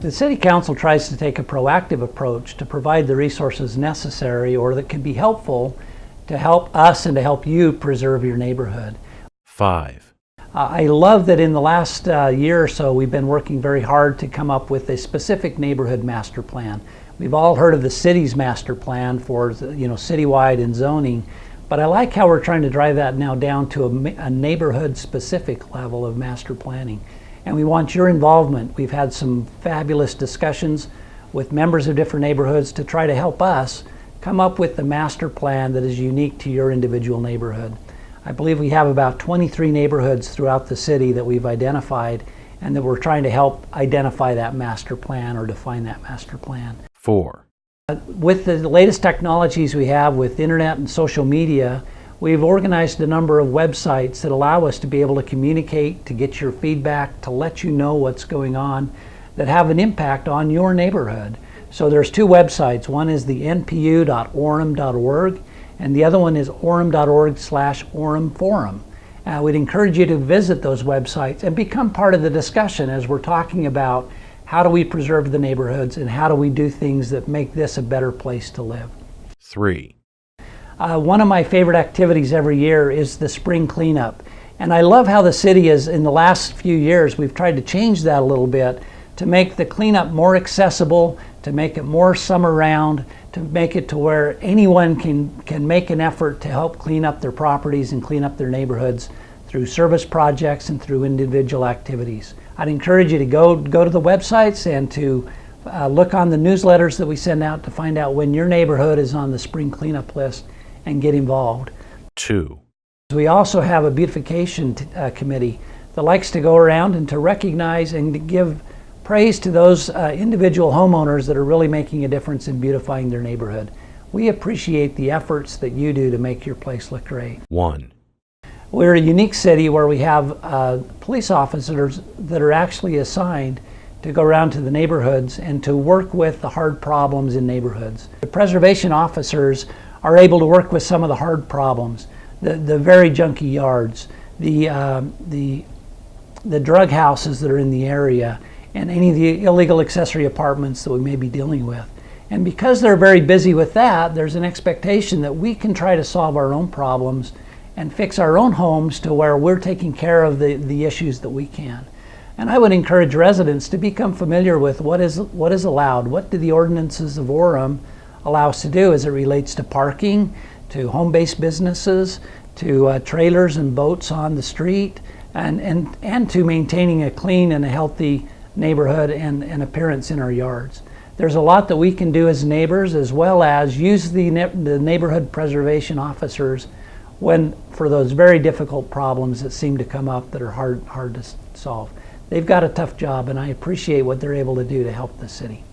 The City Council tries to take a proactive approach to provide the resources necessary or that can be helpful to help us and to help you preserve your neighborhood. 5. I love that in the last year or so we've been working very hard to come up with a specific neighborhood master plan. We've all heard of the city's master plan for citywide and zoning, but I like how we're trying to drive that now down to a neighborhood specific level of master planning. And we want your involvement. We've had some fabulous discussions with members of different neighborhoods to try to help us come up with the master plan that is unique to your individual neighborhood. I believe we have about 23 neighborhoods throughout the city that we've identified and that we're trying to help identify that master plan or define that master plan. 4. With the latest technologies we have with internet and social media, we've organized a number of websites that allow us to be able to communicate, to get your feedback, to let you know what's going on that have an impact on your neighborhood. So there's 2 websites. One is the npu.orem.org and the other one is orem.org/Orem Forum. We'd encourage you to visit those websites and become part of the discussion as we're talking about how do we preserve the neighborhoods and how do we do things that make this a better place to live. 3. One of my favorite activities every year is the spring cleanup. And I love how the city is, in the last few years, we've tried to change that a little bit to make the cleanup more accessible, to make it more summer round, to make it to where anyone can make an effort to help clean up their properties and clean up their neighborhoods through service projects and through individual activities. I'd encourage you to go to the websites and to look on the newsletters that we send out to find out when your neighborhood is on the spring cleanup list and get involved. 2. We also have a beautification committee that likes to go around and to recognize and to give praise to those individual homeowners that are really making a difference in beautifying their neighborhood. We appreciate the efforts that you do to make your place look great. 1. We're a unique city where we have police officers that are actually assigned to go around to the neighborhoods and to work with the hard problems in neighborhoods. The preservation officers are able to work with some of the hard problems, the very junky yards, the drug houses that are in the area, and any of the illegal accessory apartments that we may be dealing with. And because they're very busy with that, there's an expectation that we can try to solve our own problems and fix our own homes to where we're taking care of the issues that we can. And I would encourage residents to become familiar with what is allowed. What do the ordinances of Orem allow us to do as it relates to parking, to home-based businesses, to trailers and boats on the street, and to maintaining a clean and a healthy neighborhood and appearance in our yards. There's a lot that we can do as neighbors, as well as use the neighborhood preservation officers for those very difficult problems that seem to come up that are hard to solve. They've got a tough job, and I appreciate what they're able to do to help the city.